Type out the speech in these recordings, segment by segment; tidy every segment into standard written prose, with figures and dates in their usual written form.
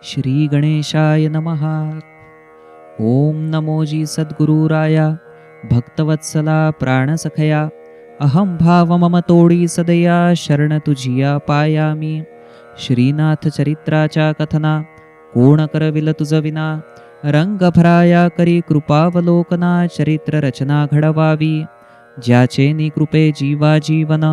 श्री गणेशाय नमः. ओम नमोजी सद्गुरुराया भक्तवत्सला प्राणसखया. अहम भाव मम तोडी सदया शरण तुझिया पायामी. श्रीनाथ चरित्राच्या कथना कोण करविल तुझ विना. रंग भराया करी कृपावलोकना चरित्र रचना घडवावी. ज्याचे निकृपे जीवा जीवन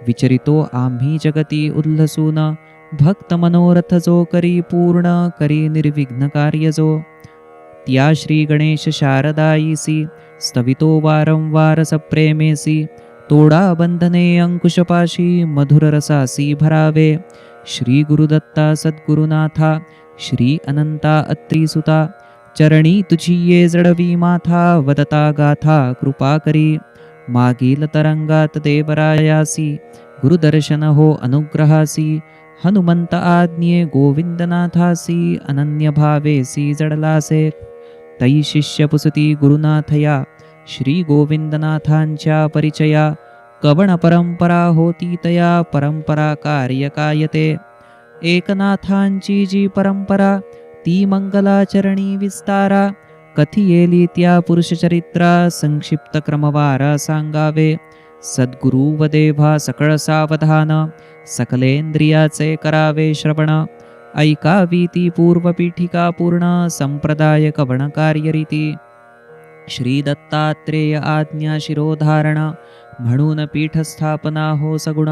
विचरितो आम्ही जगती उल्हसून. भक्त मनोरथ जो करी पूर्ण करी निर्विघ्न कार्य जो. त्या श्री गणेश शारदाईसी स्तवितो वारंवार सप्रेमेसी. तोडा बंधने अंकुशपाशी मधुर रसासी भरावे. श्री गुरुदत्ता सद्गुरुनाथा श्री अनंता अत्रिसुता. चरणी तुझी ये जडवी माथा वदता गाथा कृपा करी. मागील तरंगात देवरायासी गुरुदर्शन हो अनुग्रहासी. हनुमंत आज्ञे गोविंदनाथासी अनन्य भावेसी जडलासे. तै शिष्य पुसती गुरुनाथया श्री गोविंदनाथांच्या परिचया. कवण परंपरा होती तया परंपरा कार्यकायते. एकनाथांची जी परंपरा ती मंगलाचरणी विस्तारा. कथियेली त्या पुरुषचरित्रा संक्षिप्त क्रमवारा सांगावे. सद्गुरु वदेभा सकळ सावधान सकलेंद्रियाचे करावे श्रवण. ऐकावी ती पूर्वपीठिका पूर्ण संप्रदाय कवण कार्यरीती. श्री दत्तात्रेय आज्ञा शिरोधारण म्हणून पीठस्थापना हो सगुण.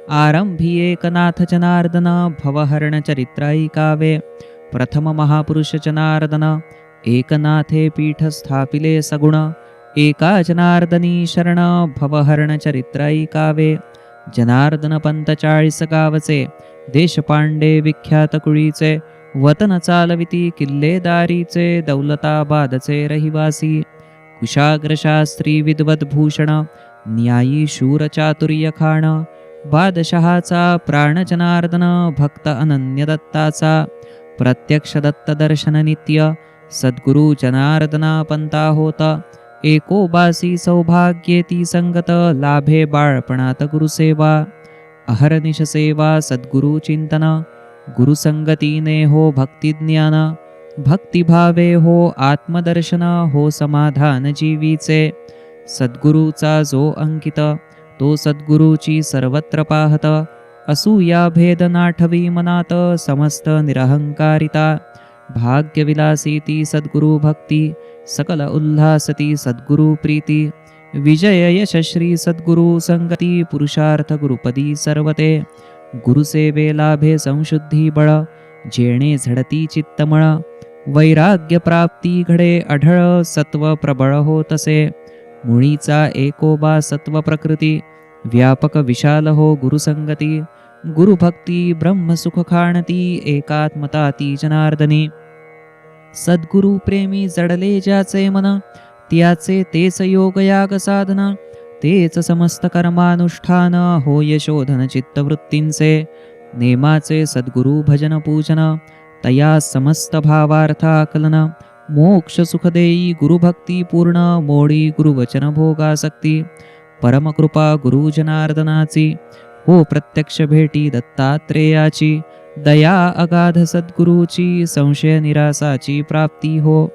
आरंभी एकनाथ जनार्दन भवहरण चरित्र ऐकावे. प्रथम महापुरुष जनार्दन एकनाथे पीठ स्थापिले सगुण. एका जनार्दनी शरण भवहरण चरित्र ऐकावे. जनार्दन पंत 40 गावचे देशपांडे विख्यात कुळीचे. वतन चालविती किल्लेदारीचे दौलताबादचे रहिवासी. कुशाग्र शास्त्री विद्वद्भूषण न्यायी शूर चातुर्य खाण. बादशहाचा प्राण जनार्दन भक्त अनन्य दत्ताचा. प्रत्यक्ष दत्त दर्शन नित्य सद्गुरु जनार्दना पंता होता. एकोबासी सौभाग्येती संगत लाभे बाळपणात गुरुसेवा. अहर्निश सेवा सद्गुरु चिंतन गुरुसंगतीने हो भक्तिज्ञान. भक्तिभावे हो आत्मदर्शन हो समाधान जीवीचे. सद्गुरूचा जो अंकित तो सद्गुरूची सर्वत्र पाहत. असूया भेद नाठवी मनात समस्त निरहंकारिता. भाग्यविलासी ती सद्गुरु भक्ती सकल उल्हासती सद्गुरु प्रीती. विजय यशश्री सद्गुरु संगती पुरुषार्थ गुरुपदी सर्वते. गुरुसेवे लाभे संशुद्धी बळ जेणे झडती चित्तमळ. वैराग्य प्राप्ती घडे अढळ सत्व प्रबळ हो तसे. मुळीचा एकोबा सत्व प्रकृती व्यापक विशाल हो गुरुसंगती. गुरुभक्ती ब्रह्मसुख खाणती एकात्मता ती जनार्दनी. सद्गुरु प्रेमी जडले ज्याचे मन त्याचे तेच योगयाग साधन. तेच समस्त कर्मानुष्ठान होय शोधन चित्तवृत्तींचे. नेमाचे सद्गुरु भजन पूजन तया समस्त भावार्थ आकलन. मोक्ष सुख देई गुरुभक्ती पूर्ण मोडी गुरुवचन भोगासक्ती. परमकृपा गुरु जनार्दनाची हो प्रत्यक्ष भेटी दत्तात्रेयाची. दया अगाध सद्गुरूची संशय निरासाची प्राप्ती हो.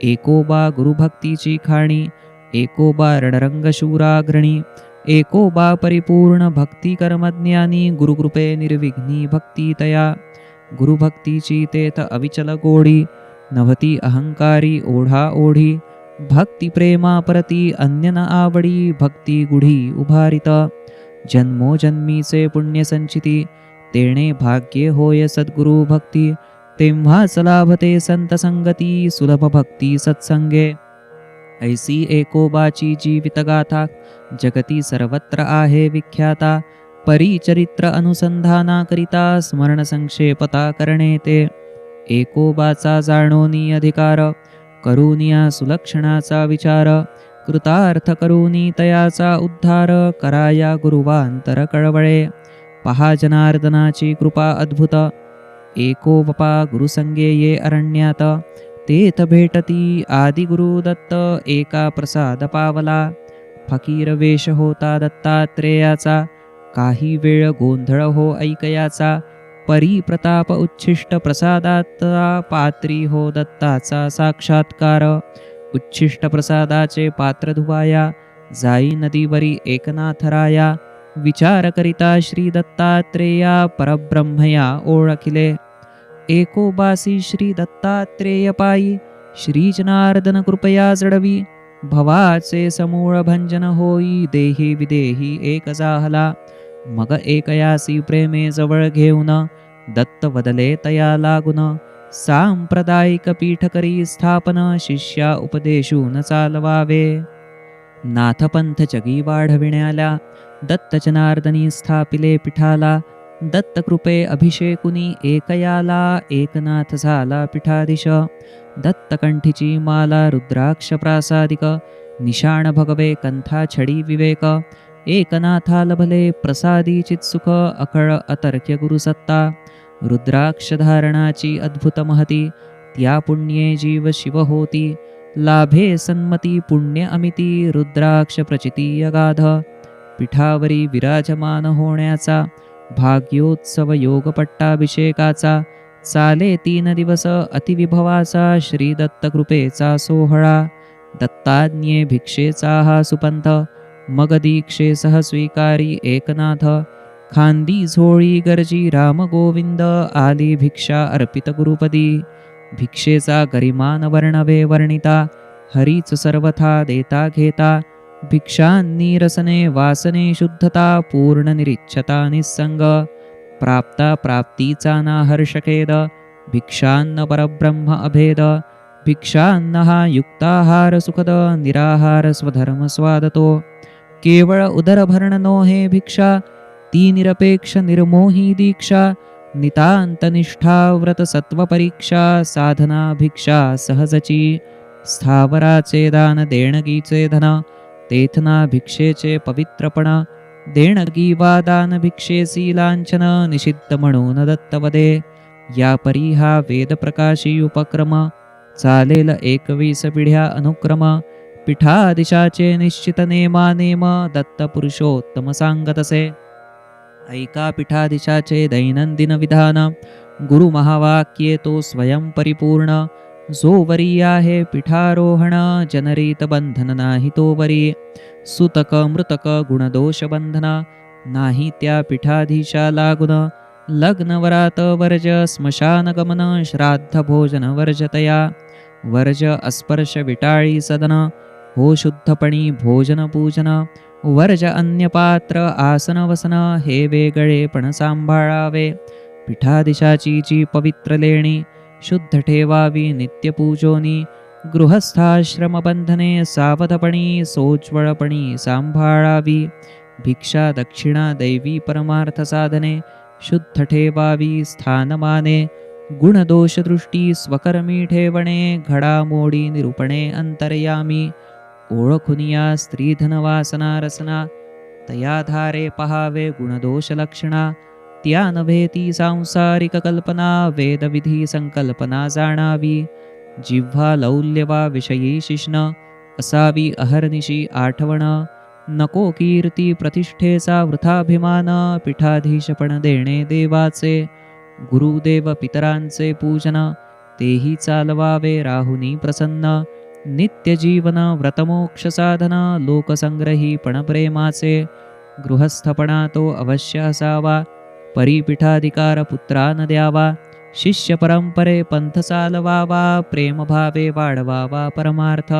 एकोबा गुरुभक्तीची खाणी एकोबा रणरंगशूराग्रणी. एकोबा परिपूर्ण भक्ती कर्मज्ञानी गुरुकृपे निर्विघ्नी भक्ती तया. गुरुभक्तीची तेथ अविचल गोडी नभती अहंकारी ओढा ओढी. भक्ती प्रेमा परती अन्य न आवडी भक्ती गुढी उभारित. जन्मोजन्मीचे पुण्य संचिती तेणे भाग्ये होय सद्गुरु भक्ती. तेव्हाच लाभते संत संगती सुलभ भक्ती सत्संगे. ऐसी एकोबाची जीवित गाथा जगती सर्वत्र आहे विख्याता. परिचरित्र अनुसंधाना करिता स्मरण संक्षेपता करणे ते. एकोबाचा जाणोनी अधिकार करुनिया सुलक्षणाचा विचार. कृतार्थ करुनी तयाचा उद्धार कराया गुरुवांतर कळवळे. पहा जनार्दनाची कृपा अद्भुत एकोबा गुरुसंगे ये अरण्यात. तेथ भेटती आदि गुरु दत्त एका प्रसाद पावला. फकीर वेश होता दत्तात्रेयाचा काही वेळ गोंधळ हो ऐकयाचा. परी प्रताप उच्छिष्ट प्रसादाचा पात्री हो दत्ताचा साक्षात्कार. उच्छिष्ट प्रसादाचे पात्र धुवाया जाई नदीवरी एकनाथराया. विचार करिता श्री दत्तात्रेया परब्रह्मया ओळखिले. एकोबासी श्री दत्तात्रेय पायी श्री जनार्दन कृपया जडवी. भवाचे समूळ भंजन होई देही विदेही एक जाहला. मग एकयासी प्रेमे जवळ घेऊन दत्त वदले तया लागून. सांप्रदायिक पीठ करी स्थापन शिष्या उपदेशून चालवावे. नाथपंथ जगी वाढविण्याला दत्त जनार्दनी स्थापिले पीठाला. दत्त कृपे अभिषेकुनी एकयाला एकनाथ झाला पीठाधीश. दत्तकंठीची माला रुद्राक्ष प्रासादिक निशाण भगवे कंथा छडी विवेक. एकनाथा लभले प्रसादी चित्सुख अकळ अतर्क्य गुरुसत्ता. रुद्राक्ष धारणाची अद्भुत महती त्या पुण्ये जीव शिव होती. लाभे सन्मती पुण्य अमिती रुद्राक्ष प्रचिती अगाध. पीठावरी विराजमान होण्याचा भाग्योत्सव योग पट्टाभिषेकाचा. चाले 3 दिवस अतिविभवाचा श्री दत्त कृपेचा सोहळा. दत्ताज्ञे भिक्षेचा हा सुपंथ मग दीक्षेसह स्वीकारी एकनाथ. खांदी झोळी गरजी राम गोविंद आली भिक्षा अर्पित गुरुपदी. भिक्षेचा गरिमान वर्णवे वर्णिता हरीच सर्वथा देता घेता. भिक्षांनी रसने वासने शुद्धता पूर्ण निरिच्छता निस्संग. प्राप्ता प्राप्तीचा ना हर्षखेद भिक्षान्न परब्रह्म अभेद. भिक्षान्न हा युक्ताहार सुखद निराहार स्वधर्म स्वादतो. केवळ उदरभरण नो हे भिक्षा ती निरपेक्ष निर्मोही दीक्षा. नितांत निष्ठा व्रत सत्व परीक्षा साधना भिक्षा सहजची. स्थावराचे दान देणगीचे धन तेथना भिक्षेचे पवित्रपण. देणगी वा दान भिक्षेसी लांछन निषिद्ध म्हणून दत्तवदे. या परी हा वेद प्रकाशी उपक्रम चालेल 21 पिढ्या अनुक्रम. पीठादिशाचे निश्चित नेमा नेम दत्त पुरुषोत्तम सांगतसे. ऐका पीठादिशाचे दैनंदिन विधान गुरु महावाक्ये तो स्वयं परिपूर्ण. जो वरी आहे पीठारोहण जनरीत बंधन नाही तो वरी. सुतक मृतक गुणदोष बंधन नाही त्या पीठाधीशा लागुन. लग्न वरात वर्ज स्मशान गमन श्राद्ध भोजन वर्जतया. वर्ज अस्पर्श विटाळी सदन हो शुद्धपणी भोजन पूजन. वर्ज अन्य पात्र आसन वसन हे वेगळे पण सांभाळावे. पीठादिशाची जी पवित्र लेणी शुद्ध ठेवावी नित्यपूजोनी. गृहस्थाश्रम बंधने सावधपणी सोज्वळपणी सांभाळावी. भिक्षा दक्षिणा दैवी परमार्थ साधने शुद्ध ठेवावी स्थानमाने. गुणदोष दृष्टी स्वकर्मी ठेवणे घडामोडी निरूपणे अंतर्यामी. ओळखुनिया स्त्री धनवासना रसना तयाधारे पहावे गुणदोष लक्षणा. त्या नव्हे ती सांसारिक कल्पना वेदविधी संकल्पना जाणावी. जिव्हा लौल्य वा विषयी शिष्ण असावी अहर्निशी आठवण. नको कीर्ती प्रतिष्ठेचा वृथाभिमान पीठाधीशपण देणे देवाचे. गुरुदेव पितरांचे पूजन तेही चालवावे राहुनी प्रसन्न. नित्य जीवन व्रतमोक्ष साधन लोकसंग्रही पण प्रेमाचे. गृहस्थपणा तो अवश्य असावा परिपीठाधिकार पुत्रान द्यावा. शिष्य परंपरे पंथ चालवावा प्रेमभावे वाढवावा परमार्थ.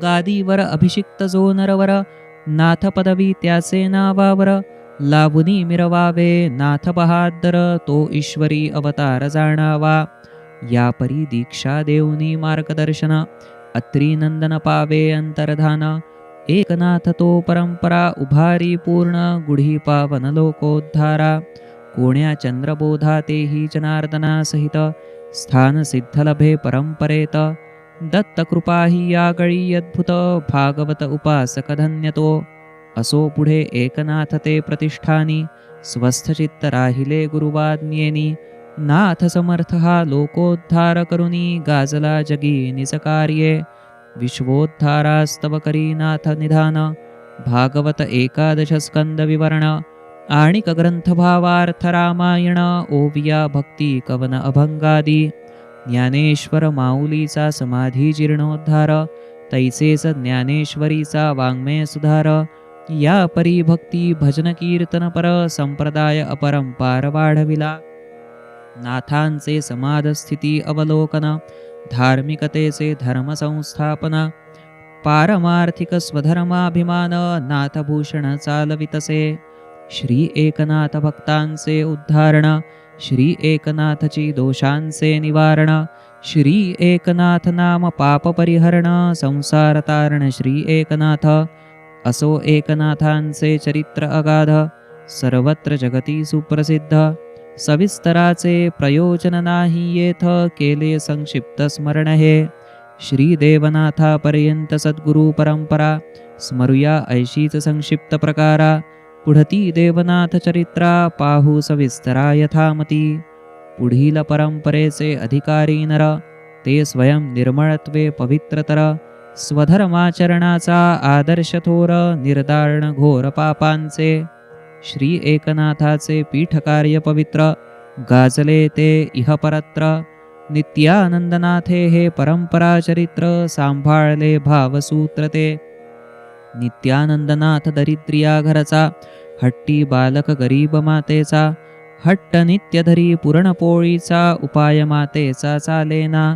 गादीवर अभिषिक्त जो नरवर नाथ पदवी त्याचे नावावर. लाभुनी मिरवावे नाथ बहादर तो ईश्वरी अवतार जाणावा. या परी दीक्षा देऊनी मार्गदर्शन अत्री नंदन पावे अंतर्धान. एकनाथ तो परंपरा उभारी पूर्ण गुढी पावन लोकोद्धारा. कोण्या चंद्रबोधा तेही जनार्दना सहित स्थान सिद्ध लभे परंपरेत. दत्त कृपा ही यागळी अद्भुत भागवत उपासक धन्य तो. असो पुढे एकनाथ ते प्रतिष्ठानी स्वस्थ चित्त राहिले गुरुवाज्ञेनी. नाथ समर्थ हा लोकोद्धार करुनी गाजला जगी निज कार्ये. विश्वोद्धारास्तव करी नाथ निधान भागवत 11 स्कंद विवरण. आणिक ग्रंथभावार्थ रामायण ओविया भक्ती कवन अभंगादी ज्ञानेश्वर माऊलीचा समाधी जीर्णोद्धार तैसेच ज्ञानेश्वरीचा वाङ्मय सुधार या परी भक्ती भजन कीर्तन पर संप्रदाय अपरंपार वाढविला नाथांचे समाधस्थिती अवलोकन धार्मिकतेचे धर्मसंस्थापन पारमार्थिक स्वधर्माभिमान नाथभूषण चालवितसे श्री एकनाथ भक्तांचे उद्धारण श्री एकनाथची दोषांचे निवारण श्री एकनाथ नाम पाप परिहरण संसार तारण श्री एकनाथ असो एकनाथांचे चरित्र अगाध सर्वत्र जगती सुप्रसिद्ध सविस्तराचे प्रयोजन नाही येथ केले संक्षिप्त स्मरण हे श्री देवनाथापर्यंत सद्गुरु परंपरा स्मरूया ऐशीच संक्षिप्त प्रकारा पुढती देवनाथ चरित्रा पाहू सविस्तरा यथामती पुढील परंपरेचे अधिकारी नर ते स्वयं निर्मळत्वे पवित्रतर स्वधर्माचरणाचा आदर्श थोर निर्दारण घोर पापांचे श्री एकनाथाचे पीठकार्य पवित्र गाजले ते इहपरत्र नित्यानंदनाथे हे परंपरा चरित्र सांभाळले भावसूत्र ते नित्यानंदनाथ दरिद्रिया घरचा हट्टी बालक गरीब मातेचा हट्ट नित्यधरी पुरणपोळीचा उपाय मातेचा चालेना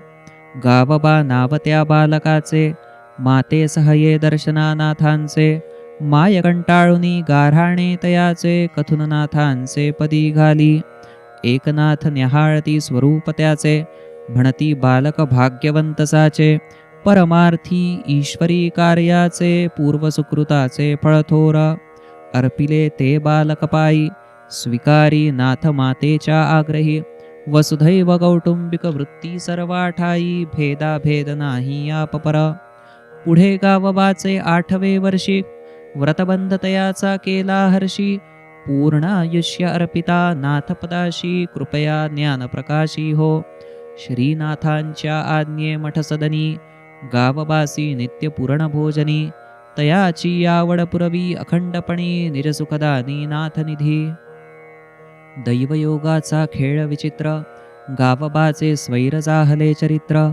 गावबा नाव त्या बालकाचे माते सहाय्ये दर्शनानाथांचे माय कंटाळुनी गाऱ्हाणे तयाचे कथुन नाथांचे पदी घाली एकनाथ न्याहाळती स्वरूप त्याचे म्हणती बालक भाग्यवंतसाचे परमार्थी ईश्वरी कार्याचे पूर्वसुकृताचे फळथोर अर्पिले ते बालक पायी स्वीकारी नाथ मातेच्या आग्रही वसुधैव कौटुंबिक वृत्ती सर्वाठाई भेदाभेद नाही आपपर पुढे गावबाचे 8वे वर्षी व्रतबंधतयाचा केला हर्षी पूर्ण आयुष्य अर्पिता नाथपदाशी कृपया ज्ञानप्रकाशी हो श्रीनाथांच्या आज्ञे मठसदनी गावबासी नित्य पूर्णभोजनी तयाची आवड पुरवी अखंडपणी निरसुखदानी नाथनिधी दैवयोगाचा खेळ विचित्र गावबाचे स्वैर जाहले चरित्र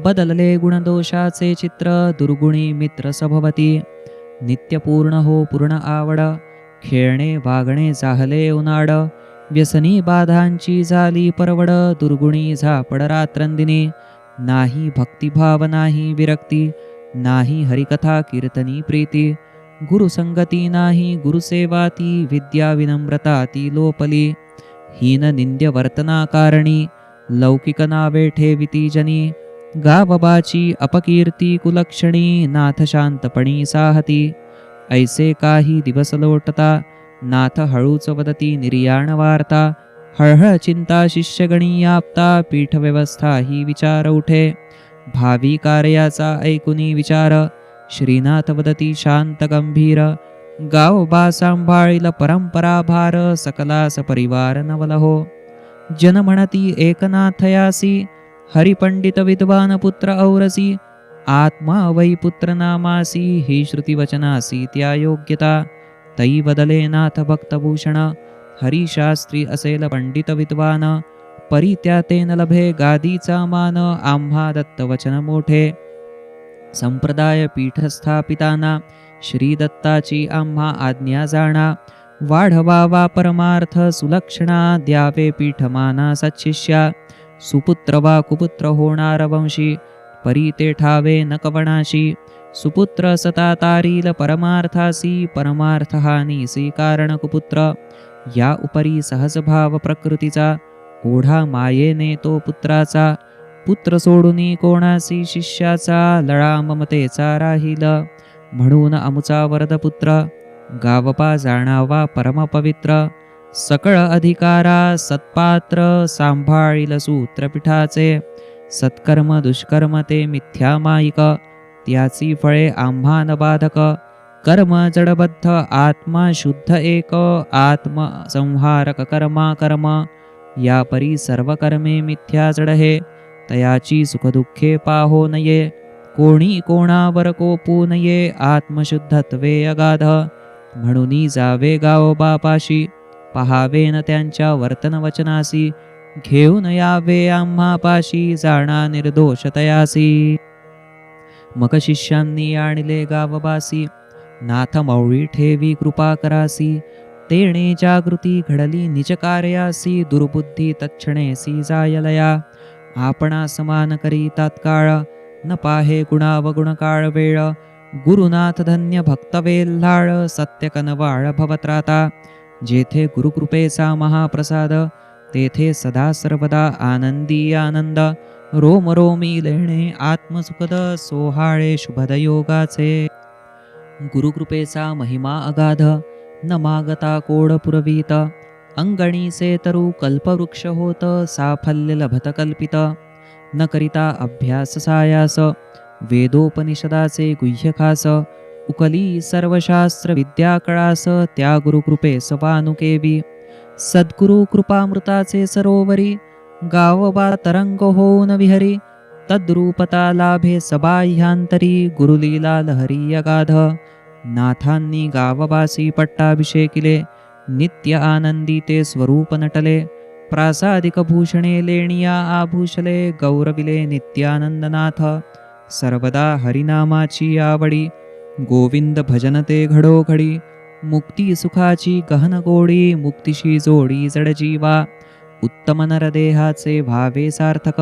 बदलले गुणदोषाचे चित्र दुर्गुणी मित्र सभवती नित्यपूर्ण हो पूर्ण आवड खेळणे वागणे जाहले उनाड व्यसनी बाधांची झाली परवड दुर्गुणी झापड रात्रंदिनी नाही भक्तिभाव नाही विरक्ती नाही हरिकथा कीर्तनी प्रीती गुरुसंगती नाही गुरुसेवाती विद्या विनम्रता ती लोपली हीन निंद्य वर्तनाकारणी लौकिक नावे ठेविती जनी गावबाची अपकीर्ती कुलक्षणी नाथ शांतपणी साहती ऐसे काही दिवस लोटता नाथ हळूच वदती निर्याण वार्ता हळहळ चिंता शिष्यगणी आपता पीठव्यवस्था ही विचार उठे भावी कार्याचा ऐकुनी विचार श्रीनाथ वदती शांत गंभीर गावबा सांभाळील परंपरा भार सकलास परिवार नवल हो जन म्हणती एकनाथयासी हरिपंडित विद्वान पुत्र औरसी आत्मा वै पुत्र नामासी ही श्रुती वचनासी त्या योग्यता तई बदले नाथ भक्तभूषण हरिशास्त्री असेल पंडित विद्वान परी त्या तेन लभे गादीचा मान आम्हा दत्त वचन मोठे संप्रदाय पीठ स्थापिताना श्री दत्ताची आम्हा आज्ञा जाणा वाढवावा परमार्थ सुलक्षणा द्यावे पीठमाना सच्छिष्या सुपुत्र वा कुपुत्र होणार वंशी परी ते ठावे न कवणाशी सुपुत्र सता तारील परमार्थासी परमार्थ हानीसी कारण कुपुत्र या उपरी सहजभाव प्रकृतीचा ओढा मायेने तो पुत्राचा पुत्र सोडूनी कोणासी शिष्याचा लळा ममतेचा राहील म्हणून अमुचा वरदपुत्र गावपा जाणावा परमपवित्र सकळ अधिकारा सत्पात्र सांभाळील सूत्रपीठाचे सत्कर्म दुष्कर्म ते मिथ्या माईक त्याची फळे आम्हा न बाधक कर्म जडबद्ध आत्मा शुद्ध एक आत्म संहारक कर्मा कर्म या परी सर्व कर्मे मिथ्या जडहे तयाची सुखदुःखे पाहो नये कोणी कोणावर कोपू नये आत्मशुद्धत्वे अगाध म्हणून जावे गाव बापाशी पहावेन त्यांच्या वर्तन वचनासी, घेऊन यावे आम्हा पाशी, जाणा निर्दोष तयासी. मग शिष्यांनी आणले गावबासी, नाथ मौळी ठेवी कृपा करासी. तेणे जागृती घडली निज कार्यासी, दुर्बुद्धी तत्क्षणेसी जायलया. आपणा समान करी तात्काळ, न पाहे गुणावगुण काळ वेळ. गुरुनाथ धन्य भक्त वेल्हाळ, सत्य कनवाळ भवत्राता. जेथे गुरुकृपेचा महाप्रसाद, तेथे सदा सर्वदा आनंदी आनंद. रोम रोमी लेणे आत्मसुखद, सोहाळे शुभद योगाचे. गुरुकृपेचा महिमा अगाध, न मागता कोड पुरवीत. अंगणीचे तरु कल्पवृक्ष होत, साफल्य लभत कल्पित. न करिता अभ्यास सायास, वेदोपनिषदाचे गुह्य खास. उकली सर्वशास्त्र विद्या कळास, त्या गुरुकृपेस वानुकेवी. सद्गुरु कृपामृताचे सरोवरी, गावबा तरंग होऊन विहरी. तद्रूपता लाभे सबाह्यांतरी, गुरुलीला लहरी अगाध. नाथांनी गावबासी पट्टाभिषेकिले, नित्य आनंदी ते स्वरूप नटले. प्रासादिक भूषणे लेणिया आभूषले, गौरविले नित्यानंदनाथ. सर्वदा हरिनामाची आवडी, गोविंद भजन ते घडोघडी. मुक्ती सुखाची गहन गोडी, मुक्तीशी जोडी जडजीवा. उत्तम नरदेहाचे भावे सार्थक,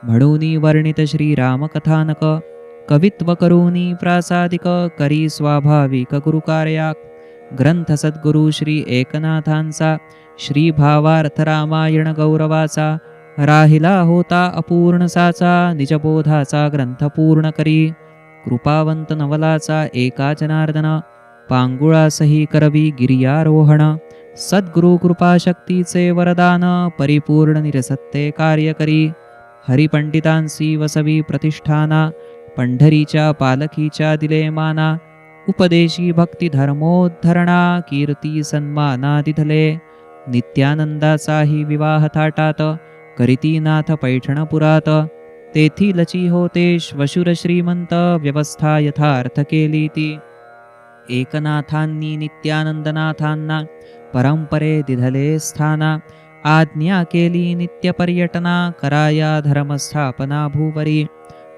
म्हणूनी वर्णित श्रीराम कथानक. कवित्व करूनी प्रासादिक, करी स्वाभाविक गुरुकार्या. ग्रंथ सद्गुरु श्री एकनाथांचा, श्री भावार्थ रामायण गौरवाचा. राहिला होता अपूर्ण साचा, निजबोधाचा ग्रंथ पूर्ण करी. कृपावंत नवलाचा एका जनार्दन, पांगुळासही करवी गिर्यारोहण. सद्गुरु कृपाशक्तीचे वरदान, परिपूर्ण निरसत्ते कार्य करी. हरिपंडितांसी वसवी प्रतिष्ठाना, पंढरीच्या पालखीच्या दिले माना. उपदेशी भक्ती धर्मोद्धरणा, कीर्ती सन्माना दिधले. नित्यानंदाचाही विवाह थाटात, करीती नाथ पैठणपुरात. तेथी लची होते श्वशुर श्रीमंत, व्यवस्था यथार्थ केली ती. एकनाथांनी नित्यानंदनाथांना, परंपरे दिधले स्थाना. आज्ञा केली नित्य पर्यटना, कराया धर्मस्थापना भूवरी.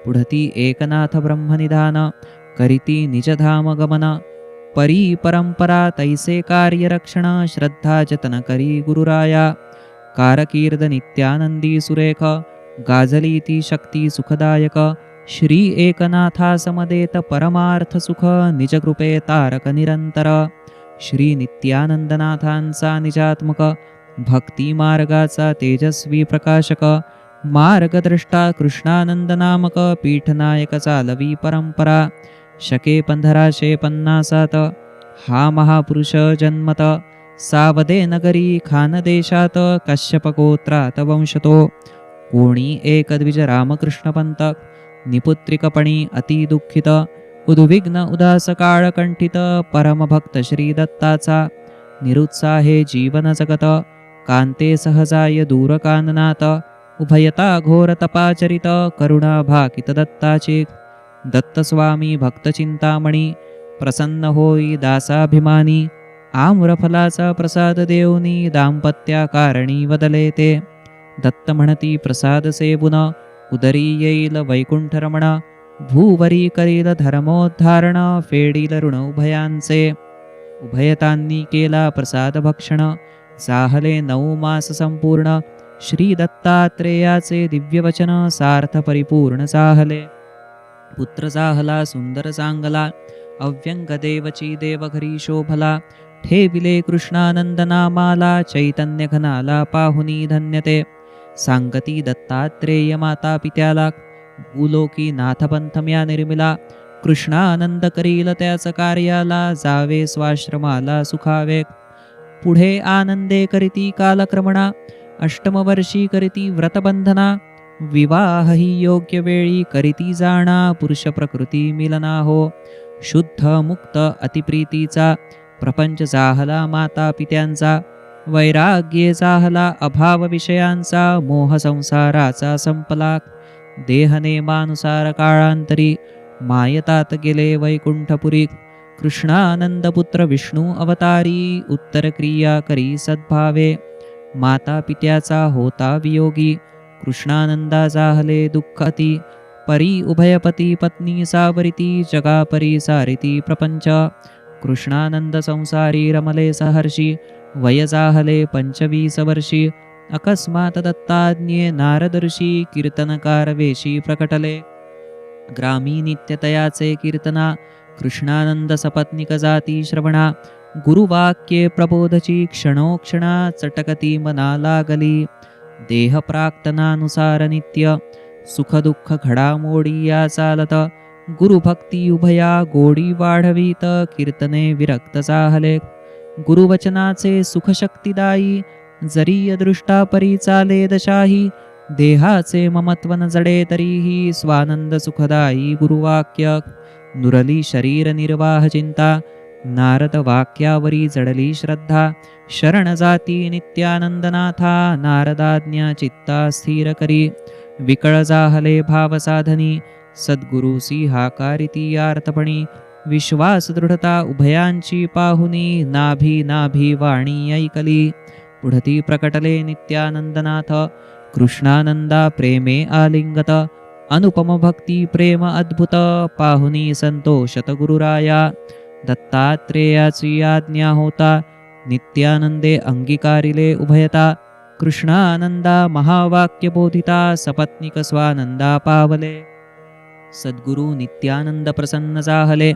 पुढती एकनाथ ब्रह्मनिधान, करीती निजधाम गमन. परी परंपरा तैसे कार्य रक्षण, श्रद्धा जतन करी गुरुराया. कारकीर्द नित्यानंदी सुरेख, गाजली ती शक्ती सुखदायक. श्री एकनाथा समदेत परमार्थ सुख, निजकृपे तारक निरंतर. श्री नित्यानंदनाथांचा निजात्मक, भक्ती मार्गाचा तेजस्वी प्रकाशक. मार्गद्रष्टा कृष्णानंद नामक, पीठनायक चालवी परंपरा. शके 1557 हा महापुरुष जन्मत. सावदे नगरी खानदेशात, कश्यप गोत्रात वंशतो. कोणी एक द्विज रामकृष्णपंत, निपुत्रिकपणी अति दुःखित. उद्विग्न उदास काळ कंठित, परमभक्त श्री दत्ताचा. निरुत्साहे जीवन जगत, कांते सहजाय दूर काननात. उभयता घोर तपाचरित, करुणा भाकित दत्ताची. दत्तस्वामी भक्तचिंतामणी, प्रसन्न होई दासाभिमानी. आम्रफलाचा प्रसाद देऊनी, दाम्पत्या कारणी वदले ते. दत्त म्हणती प्रसाद सेवुन, उदरी येईल वैकुंठ रमण. भूवरी करील धर्मोद्धारण, फेडील ऋण उभयांचे. उभयतांनी केला प्रसाद भक्षण, साहले 9 मास संपूर्ण. श्री दत्तात्रेयाचे दिव्यवचन, सार्थ परिपूर्ण साहले. पुत्र साहला सुंदर चांगला, अव्यंग देवची देवघरी शोभला. ठेविले कृष्णानंद नामाला, चैतन्य घनाला पाहुनी धन्यते. सांगती दत्तात्रेय माता पित्याला, भूलोकी नाथपंथम्या निर्मिला. कृष्णानंद करील त्याच कार्याला, जावे स्वाश्रमाला सुखावे. पुढे आनंदे करीती कालक्रमणा, अष्टमवर्षी करीती व्रतबंधना. विवाह ही योग्य वेळी करीती जाणा, पुरुष प्रकृती मिलना हो. शुद्ध मुक्त अतिप्रीतीचा, प्रपंच जाहला माता पित्यांचा. वैराग्ये जाहला अभाव विषयांचा, मोह संसाराचा संपला. देहनेमानुसार काळांतरी, मायतात गेले वैकुंठपुरी. कृष्णानंदपुत्र विष्णू अवतारी, उत्तर क्रिया करी सद्भावे, माता पित्याचा होता वियोगी, कृष्णानंदा जाहले दुःख अति, परी उभयपती पत्नी सावरिती, जगा परी सारिती प्रपंच, कृष्णानंद संसारी रमले सहर्षी, वय जाहले 25 वर्षी, अकस्मात दत्ताज्ञे नारदर्शी, कीर्तनकार वेशी प्रकटले, ग्रामी नित्यतयाचे कीर्तना, कृष्णानंद सपत्निक जाती श्रवणा, गुरुवाक्ये प्रबोधची क्षणोक्षणा, चटकती मना लागली, देह प्राक्तनानुसार नित्य, सुख दुःख घडामोडी या चालत, गुरुभक्ती उभया गोडी वाढवीत, कीर्तने विरक्त चाहले, गुरुवचनाचे सुखशक्तिदायी, जरी दृष्टा परी चाले दशाही, देहाचे ममत्व न जडे तरीही, स्वानंद सुखदायी गुरुवाक्य, नुरली शरीर निर्वाह चिंता, नारद वाक्यावरी जडली श्रद्धा, शरण जाती नित्यानंदनाथा, नारदाज्ञा चित्ता स्थिर करी, विकळ जाहले भाव साधनी, सद्गुरुसी हाकारिती यार्थपणी, विश्वास दृढता उभयांची पाहुनी, नाभी नाभी वाणी ऐकली, पुढती प्रकटले नित्यानंदनाथ, कृष्णानंदा प्रेमे आलिंगत, अनुपम भक्ती प्रेम अद्भुत, पाहुनी संतोषत गुरुराया, दत्तात्रेयाची आज्ञा होता, नित्यानंदे अंगीकारिले उभयता, कृष्णानंदा महावाक्य बोधिता, सपत्निक स्वानंदा पावले, सद्गुरु नित्यानंद प्रसन्न जाहले,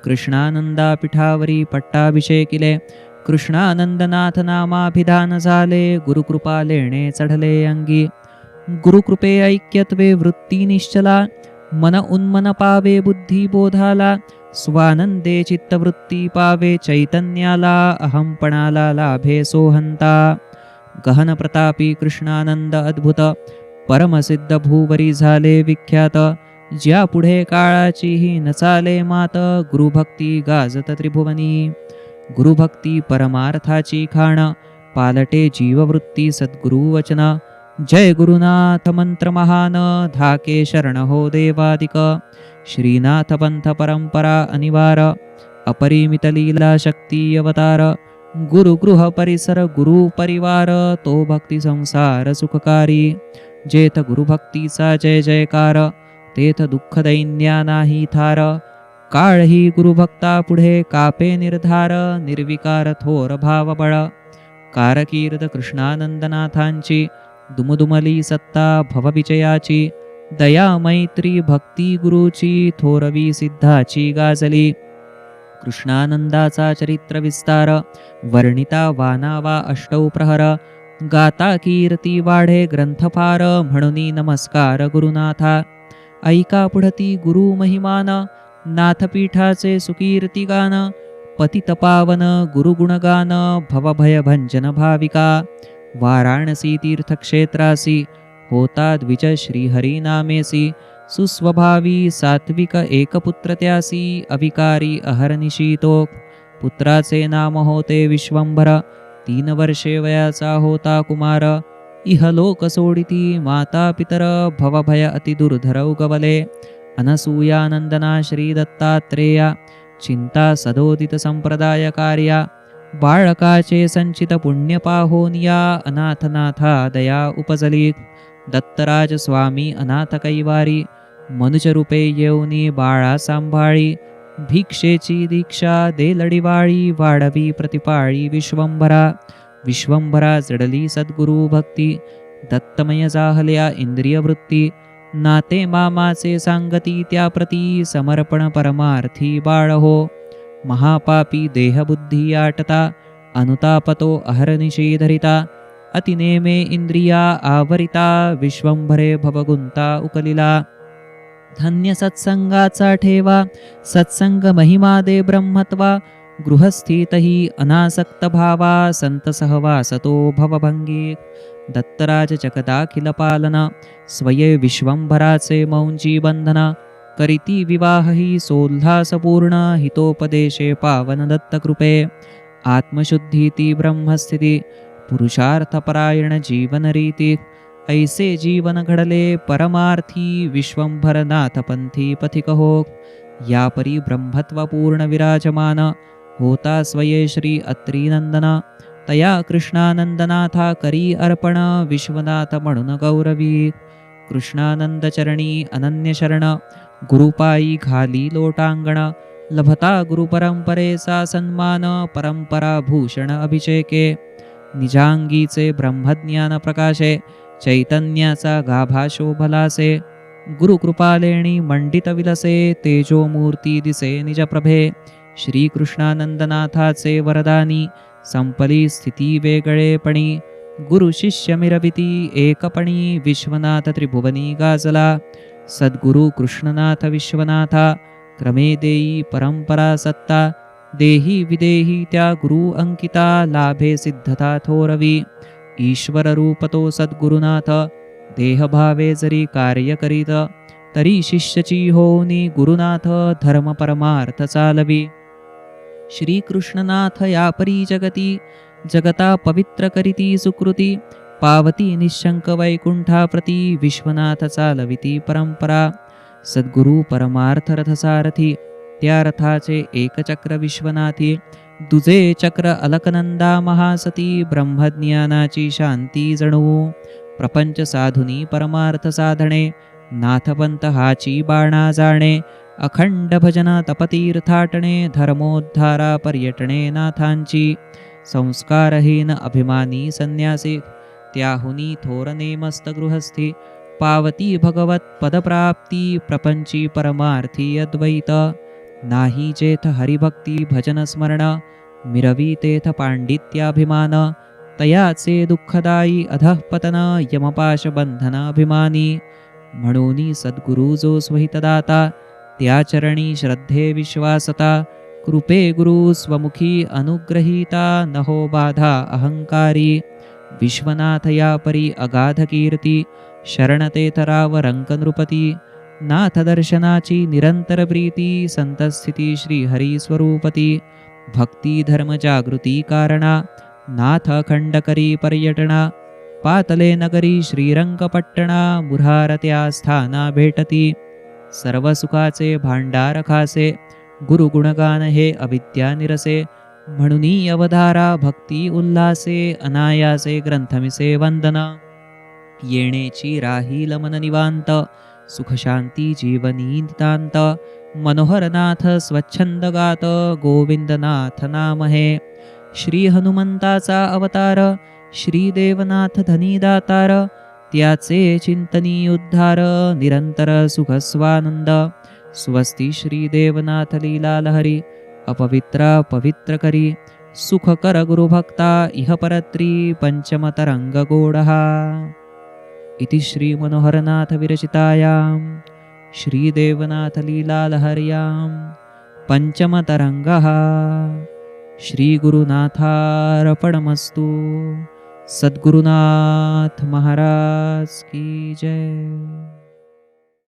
कृष्णानंदा पीठावरी पट्टाभिषेकिले, कृष्णानंदनाथ नामाभिधान झाले, गुरुकृपा लेणे चढले अंगी, गुरुकृपे ऐक्यत्वे वृत्ती निश्चला, मन उन्मन पावे बुद्धी बोधाला, स्वानंदे चित्तवृत्ती पावे चैतन्याला, अहंपणाला लाभे सोहंता, गहन प्रतापी कृष्णानंद अद्भुत, परमसिद्ध भूवरी झाले विख्यात, ज्या पुढे काळाचीही न चाले मात, गुरुभक्ती गाजत त्रिभुवनी, गुरुभक्ती परमार्थाची खाण, पालटे जीववृत्ती सद्गुरु वचन, जय गुरुनाथ मंत्र महान, धाके शरण हो देवादिक, श्रीनाथ पंथ परंपरा अनिवार, अपरिमित लीला शक्ती अवतार, गुरुगृह परिसर गुरु परिवार, तो भक्ती संसार सुखकारी, जेथ गुरुभक्तीचा जय जयकार, तेथ दुःख दैन्या नाही थार, काळ ही गुरुभक्ता पुढे कापे निर्धार, निर्विकार थोर भावबळ, कारकीर्द कृष्णानंदनाथांची, दुमदुमली सत्ता भवविजयाची, दया मैत्री भक्ती गुरुची, थोरवी सिद्धाची गाजली, कृष्णानंदाचा चरित्र विस्तार, वर्णिता वानावा अष्टौ प्रहर, गाता कीर्ती वाढे ग्रंथफार, म्हणूनी नमस्कार गुरुनाथा, ऐका पुढती गुरु महिमान, नाथपीठाचे सुकीर्ती गान, पतित पावन गुरुगुणगान, भवभय भंजन भाविका, वाराणसी तीर्थक्षेत्रासी, होता द्विज श्रीहरिनामेसी, सुस्वभावी सात्विक एकपुत्र त्यासी, अविकारी अहर्निशी तो, पुत्राचे नाम होते विश्वंभर, 3 वर्षे वयाचा होता कुमार, इहलोक सोडिती माता पितर, भवभय अति दुर्धर उगवले, अनसूयानंदना श्री दत्तात्रेया, चिंता सदोदित संप्रदाय कार्या, बाळकाचे संचित पुण्य पाहोनिया, अनाथनाथा दया उपजली, दत्तराज स्वामी अनाथ कैवारी, मनुजरूपे येऊनी बाळा सांभाळी, भिक्षेची दीक्षा दे लढिवाळी, वाढवी प्रतिपाळी विश्वंभरा, विश्वंभरा जडली सद्गुरु भक्ती, दत्तमय जाहल्या इंद्रिय वृत्ती, नाते मामाचे सांगती त्याप्रती, समर्पण परमार्थी बाळ हो, महापापी देहबुद्धी आटता, अनुतापतो अहर्निशी धरिता, अतिनेमे इंद्रिया आवरिता, विश्वंभरे भवगुंता उकलिला, धन्य सत्संगाचा ठेवा, सत्संग महिमा दे ब्रह्मत्वा, गृहस्थीतही अनासक्त भावा, संत सहवासतो भवभंगी, दत्तराज जगदाखिल पालन, स्वये विश्वंभराचे मौंजी बंधन, करीती विवाहही सोल्हासपूर्ण, हितोपदेशे पावन दत्तकृपे, आत्मशुद्धीती ब्रह्मस्थिती, पुरुषार्थपरायण जीवनरीती, ऐसे जीवन घडले परमार्थी, विश्वंभरनाथ पंथी पथिक हो, यापरी ब्रह्मत्वपूर्ण विराजमान होता स्वये श्री अत्रिनंदन तया कृष्णानंदनाथा करी अर्पण विश्वनाथ म्हणून गौरवी कृष्णानंद चरणी अनन्य शरण गुरुपायी घाली लोटांगण लभता गुरुपरंपरेचा सन्मान परंपरा भूषण अभिषेके निजांगीचे ब्रह्मज्ञान प्रकाशे चैतन्याचा गाभा शोभलासे गुरुकृपालेणी मंडित विलसे तेजोमूर्ती दिसे निजप्रभे श्रीकृष्णानंदनाथाचे वरदानी संपली स्थिती वेगळेपणी गुरु शिष्य मिरविती एकपणी विश्वनाथ त्रिभुवनी गाजला सद्गुरु कृष्णनाथ विश्वनाथा क्रमे देई परंपरा सत्ता देही विदेही त्या गुरु अंकिता लाभे सिद्धता थोरवी ईश्वर रूप तो सद्गुरुनाथ देहभावे जरी कार्य करीत तरी शिष्यची होनी गुरुनाथ धर्म परमार्थ चालवी श्रीकृष्णनाथ या परी जगती जगता पवित्र करीती सुकृती पावती निशंक वैकुंठा प्रती विश्वनाथ चालविती परंपरा सद्गुरु परमार्थ रथसारथी त्या रथाचे एकचक्र विश्वनाथी दुजे चक्र अलकनंदा महासती ब्रह्मज्ञानाची शांती जणू प्रपंच साधुनी परमार्थ साधणे नाथपंत हाची बाणा जाणे अखंड भजन तपतीर्थाटणे धर्मोद्धारा पर्यटणे नाथांची संस्कारहीन अभिमानी संन्यासी त्याहुनी थोरणे मस्त गृहस्थी पावती भगवत पदप्राप्ती प्रपंची परमार्थी अद्वैत नाही जेथ हरिभक्ती भजन स्मरण मिरवी तेथ पांडित्याभिमान तयाचे दुःखदायी अधःपतन यमपाश बंधन अभिमानी म्हणून सद्गुरु जो स्वहितदाता त्या चरणी श्रद्धे विश्वासता कृपे गुरु स्वमुखी अनुग्रहीता नहो बाधा अहंकारी विश्वनाथ या परी अगाध कीर्ती शरणतेतराव रंक नृपती नाथ दर्शनाची निरंतर प्रीती संतस्थिती श्री हरी स्वरूपती भक्ती धर्म जागृती कारणा नाथ खंडकरी पर्यटना पातले नगरी श्रीरंगपट्टणा मुरारत्या स्थाना भेटती सर्व सुखाचे भांडार खासे गुरुगुणगान हे अविद्या निरसे म्हणूनी अवधारा भक्ती उल्हासे अनायासे ग्रंथमिसे वंदन येणेची राहील मन निवांत सुखशांती जीवनी नितांत मनोहरनाथ स्वच्छंद गात गोविंदनाथ नाम हे श्री हनुमंताचा अवतार श्री देवनाथ धनी दातार त्याचे चिंतनी उद्धार निरंतर सुखस्वानंद स्वस्ती श्री देवनाथ लीला लहरी अपवित्र पवित्र करी सुख कर गुरुभक्ता इह परत्री पंचमतरंग गोडहा इति श्री मनोहरनाथ विरचितायां श्री देवनाथ लीला लहर्यां पंचमतरंगः श्री गुरुनाथार्पणमस्तु सद्गुरुनाथ महाराज की जय।